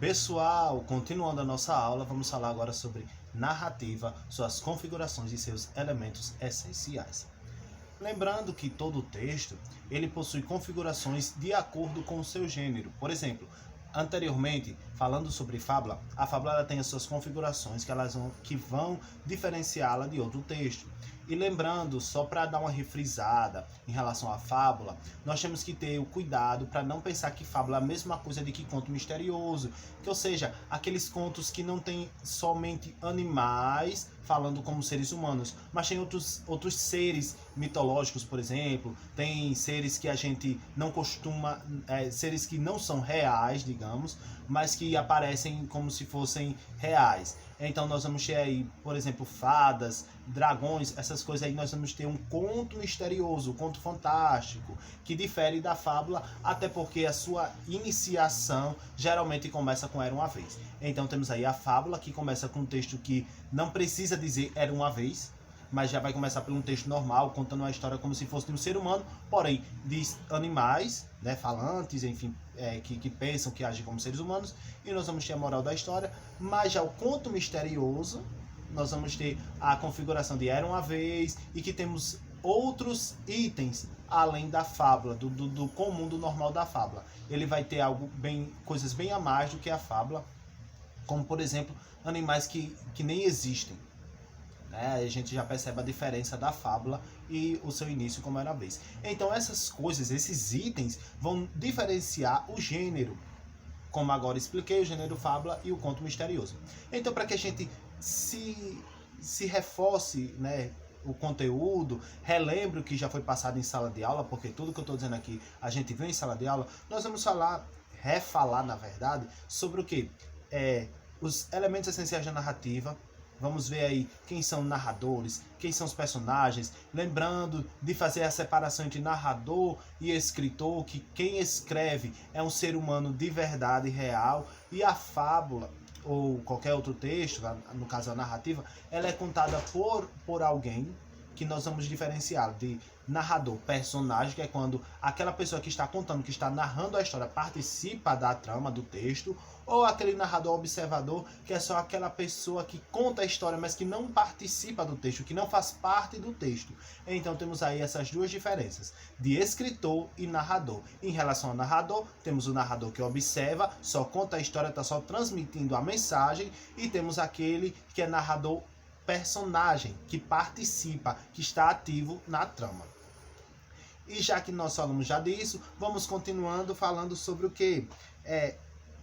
Pessoal, continuando a nossa aula, vamos falar agora sobre narrativa, suas configurações e seus elementos essenciais. Lembrando que todo texto, ele possui configurações de acordo com o seu gênero. Por exemplo, anteriormente, falando sobre fábula, a fábula ela tem as suas configurações que vão diferenciá-la de outro texto. E lembrando, só para dar uma refrisada em relação à fábula, nós temos que ter o cuidado para não pensar que fábula é a mesma coisa de que conto misterioso, que ou seja, aqueles contos que não tem somente animais falando como seres humanos, mas tem outros seres mitológicos, por exemplo, tem seres que a gente não costuma, seres que não são reais, digamos, mas que aparecem como se fossem reais. Então nós vamos ter aí, por exemplo, fadas, dragões, essas coisas aí nós vamos ter um conto misterioso, um conto fantástico, que difere da fábula, até porque a sua iniciação geralmente começa com Era uma Vez. Então temos aí a fábula, que começa com um texto que não precisa dizer Era uma Vez, mas já vai começar por um texto normal, contando uma história como se fosse de um ser humano, porém de animais, né, falantes, enfim, que pensam, que agem como seres humanos, e nós vamos ter a moral da história. Mas já o conto misterioso, nós vamos ter a configuração de Era uma Vez, e que temos outros itens além da fábula, do comum, do normal da fábula. Ele vai ter coisas bem a mais do que a fábula, como por exemplo, animais que nem existem. A gente já percebe a diferença da fábula e o seu início como Era uma Vez. Então essas coisas, esses itens vão diferenciar o gênero, como agora expliquei, o gênero fábula e o conto misterioso. Então para que a gente se reforce, né, o conteúdo, relembre o que já foi passado em sala de aula, porque tudo que eu estou dizendo aqui a gente viu em sala de aula, nós vamos refalar na verdade, sobre o que? Os elementos essenciais da narrativa. Vamos ver aí quem são narradores, quem são os personagens. Lembrando de fazer a separação entre narrador e escritor, que quem escreve é um ser humano de verdade real. E a fábula, ou qualquer outro texto, no caso a narrativa, ela é contada por alguém, que nós vamos diferenciar de narrador, personagem, que é quando aquela pessoa que está contando, que está narrando a história, participa da trama do texto, ou aquele narrador observador, que é só aquela pessoa que conta a história, mas que não participa do texto, que não faz parte do texto. Então temos aí essas duas diferenças, de escritor e narrador. Em relação ao narrador, temos o narrador que observa, só conta a história, está só transmitindo a mensagem, e temos aquele que é narrador personagem, que participa, que está ativo na trama. E já que nós falamos já disso, vamos continuando falando sobre o que?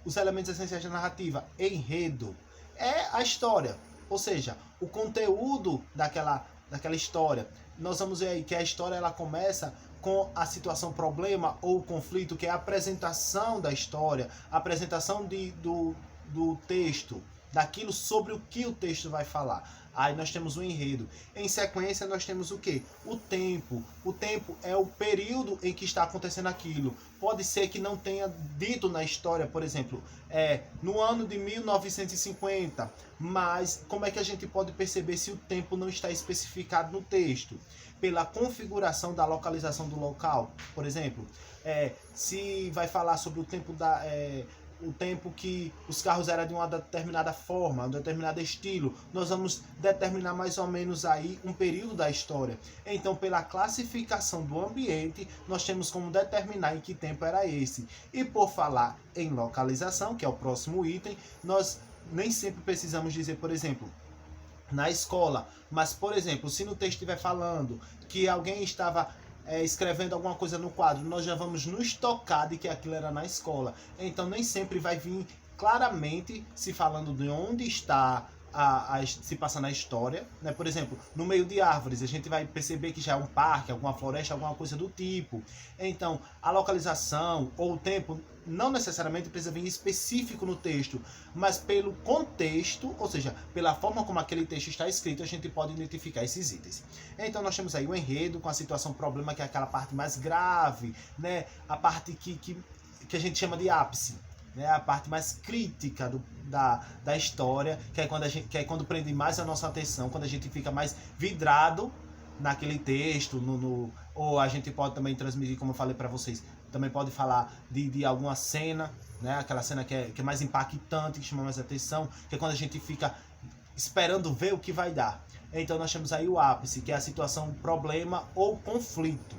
Os elementos essenciais da narrativa. Enredo é a história, ou seja, o conteúdo daquela história. Nós vamos ver aí que a história ela começa com a situação problema ou conflito, que é a apresentação da história, a apresentação do texto, daquilo sobre o que o texto vai falar. Aí nós temos o enredo. Em sequência nós temos o quê? O tempo. O tempo é o período em que está acontecendo aquilo. Pode ser que não tenha dito na história, por exemplo, no ano de 1950, mas como é que a gente pode perceber se o tempo não está especificado no texto? Pela configuração da localização do local, por exemplo, se vai falar sobre o tempo o tempo que os carros eram de uma determinada forma, um determinado estilo, nós vamos determinar mais ou menos aí um período da história. Então, pela classificação do ambiente, nós temos como determinar em que tempo era esse. E por falar em localização, que é o próximo item, nós nem sempre precisamos dizer, por exemplo, na escola, mas, por exemplo, se no texto estiver falando que alguém estava escrevendo alguma coisa no quadro, nós já vamos nos tocar de que aquilo era na escola. Então nem sempre vai vir claramente se falando de onde está se passando a história, né? Por exemplo, no meio de árvores, a gente vai perceber que já é um parque, alguma floresta, alguma coisa do tipo. Então, a localização ou o tempo não necessariamente precisa vir específico no texto, mas pelo contexto, ou seja, pela forma como aquele texto está escrito, a gente pode identificar esses itens. Então nós temos aí o enredo com a situação problema, que é aquela parte mais grave, né? A parte que a gente chama de ápice, né? A parte mais crítica da história, que é quando prende mais a nossa atenção, quando a gente fica mais vidrado naquele texto, ou a gente pode também transmitir, como eu falei para vocês, também pode falar de alguma cena, né? Aquela cena que é mais impactante, que chama mais atenção, que é quando a gente fica esperando ver o que vai dar. Então nós temos aí o ápice, que é a situação, problema ou conflito.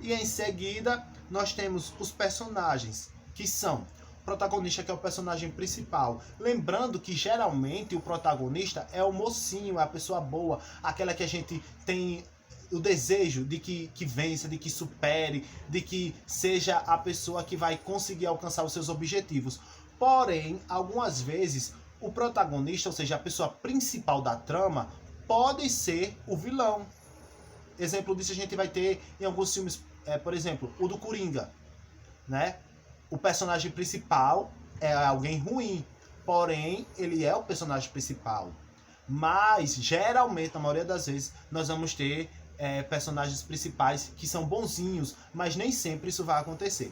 E em seguida nós temos os personagens, que são o protagonista, que é o personagem principal. Lembrando que geralmente o protagonista é o mocinho, é a pessoa boa, aquela que a gente tem o desejo de que vença, de que supere, de que seja a pessoa que vai conseguir alcançar os seus objetivos. Porém, algumas vezes, o protagonista, ou seja, a pessoa principal da trama, pode ser o vilão. Exemplo disso a gente vai ter em alguns filmes, por exemplo, o do Coringa, né? O personagem principal é alguém ruim, porém, ele é o personagem principal. Mas, geralmente, na maioria das vezes, nós vamos ter personagens principais que são bonzinhos, mas nem sempre isso vai acontecer.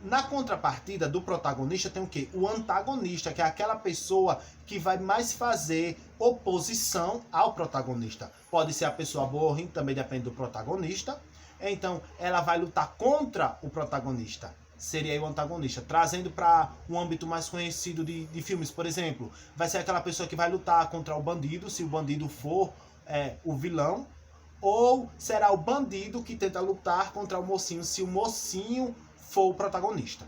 Na contrapartida do protagonista tem o quê? O antagonista, que é aquela pessoa que vai mais fazer oposição ao protagonista. Pode ser a pessoa boa ou ruim, também depende do protagonista. Então, ela vai lutar contra o protagonista. Seria aí o antagonista. Trazendo para um âmbito mais conhecido de filmes, por exemplo, vai ser aquela pessoa que vai lutar contra o bandido, se o bandido for o vilão. Ou será o bandido que tenta lutar contra o mocinho, se o mocinho for o protagonista.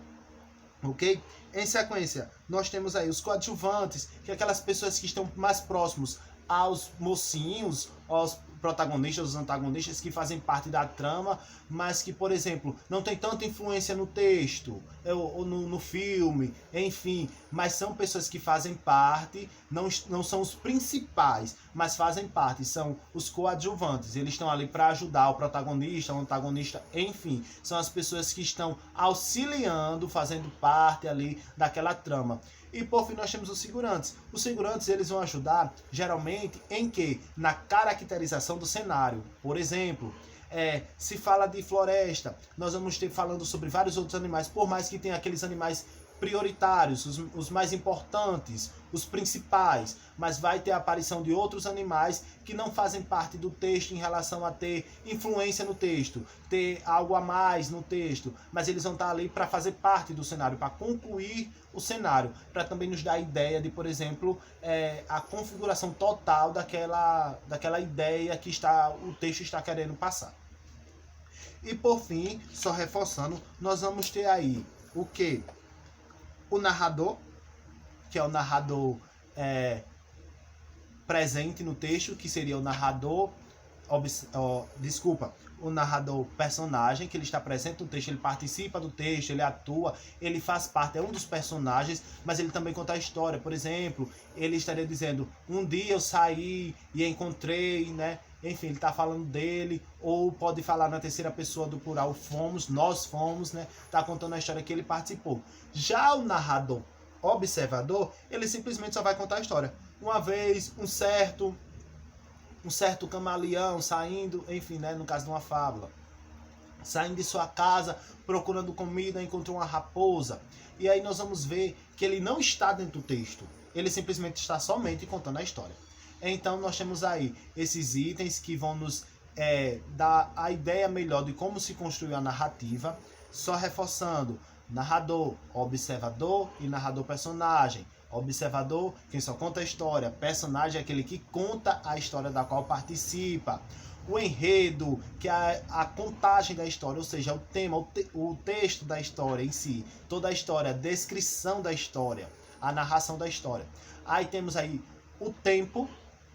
Ok? Em sequência, nós temos aí os coadjuvantes, que é aquelas pessoas que estão mais próximos aos mocinhos, aos protagonistas, os antagonistas, que fazem parte da trama, mas que, por exemplo, não tem tanta influência no texto, ou no filme, enfim, mas são pessoas que fazem parte, não são os principais, mas fazem parte, são os coadjuvantes. Eles estão ali para ajudar o protagonista, o antagonista, enfim, são as pessoas que estão auxiliando, fazendo parte ali daquela trama. E por fim nós temos os figurantes. Os figurantes, eles vão ajudar geralmente em que? Na caracterização do cenário. Por exemplo, se fala de floresta, nós vamos ter falando sobre vários outros animais, por mais que tenha aqueles animais prioritários, os mais importantes, os principais, mas vai ter a aparição de outros animais que não fazem parte do texto em relação a ter influência no texto, ter algo a mais no texto, mas eles vão estar ali para fazer parte do cenário, para concluir o cenário, para também nos dar a ideia de, por exemplo, a configuração total daquela ideia que o texto está querendo passar. E por fim, só reforçando, nós vamos ter aí o que? O narrador, que é o narrador presente no texto, que seria o narrador, o narrador personagem, que ele está presente no texto, ele participa do texto, ele atua, ele faz parte, é um dos personagens, mas ele também conta a história. Por exemplo, ele estaria dizendo, um dia eu saí e encontrei, né? Enfim, ele está falando dele, ou pode falar na terceira pessoa do plural, fomos, nós fomos, né? Está contando a história que ele participou. Já o narrador observador, ele simplesmente só vai contar a história. Uma vez, um certo camaleão saindo, enfim, né? No caso de uma fábula, saindo de sua casa, procurando comida, encontrou uma raposa. E aí nós vamos ver que ele não está dentro do texto. Ele simplesmente está somente contando a história. Então nós temos aí esses itens que vão nos dar a ideia melhor de como se construiu a narrativa, só reforçando: narrador, observador e narrador-personagem. Observador, quem só conta a história. Personagem é aquele que conta a história da qual participa. O enredo, que é a contagem da história, ou seja, o tema, o texto da história em si, toda a história, a descrição da história, a narração da história. Aí temos aí o tempo,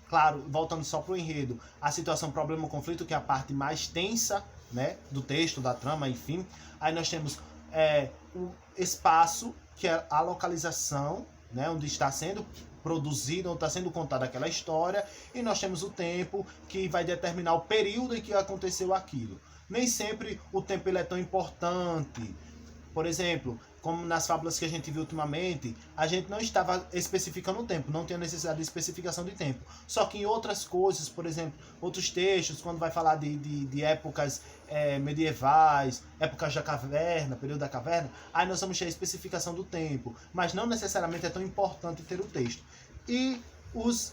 claro, voltando só para o enredo, a situação, problema, conflito, que é a parte mais tensa, né, do texto, da trama, enfim. Aí nós temos o espaço, que é a localização, né, onde está sendo produzida, onde está sendo contada aquela história, e nós temos o tempo, que vai determinar o período em que aconteceu aquilo. Nem sempre o tempo ele é tão importante. Por exemplo, como nas fábulas que a gente viu ultimamente, a gente não estava especificando o tempo, não tinha necessidade de especificação de tempo. Só que em outras coisas, por exemplo, outros textos, quando vai falar de épocas medievais, épocas da caverna, período da caverna, aí nós vamos ter a especificação do tempo, mas não necessariamente é tão importante ter o texto. E os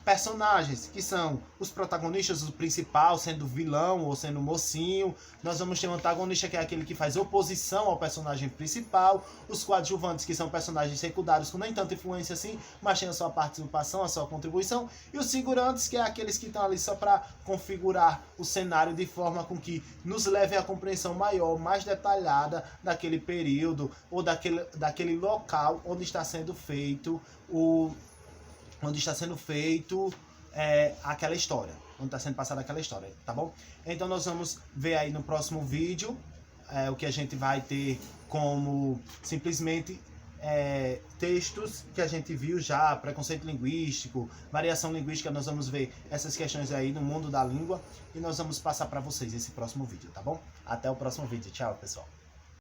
personagens, que são os protagonistas, o principal sendo vilão ou sendo mocinho. Nós vamos ter um antagonista, que é aquele que faz oposição ao personagem principal. Os coadjuvantes, que são personagens secundários com nem tanta influência assim, mas tem a sua participação, a sua contribuição. E os figurantes, que é aqueles que estão ali só para configurar o cenário de forma com que nos leve a compreensão maior, mais detalhada daquele período ou daquele local onde está sendo feito aquela história, onde está sendo passada aquela história, tá bom? Então nós vamos ver aí no próximo vídeo o que a gente vai ter como simplesmente textos que a gente viu já, preconceito linguístico, variação linguística. Nós vamos ver essas questões aí no mundo da língua e nós vamos passar para vocês esse próximo vídeo, tá bom? Até o próximo vídeo. Tchau, pessoal.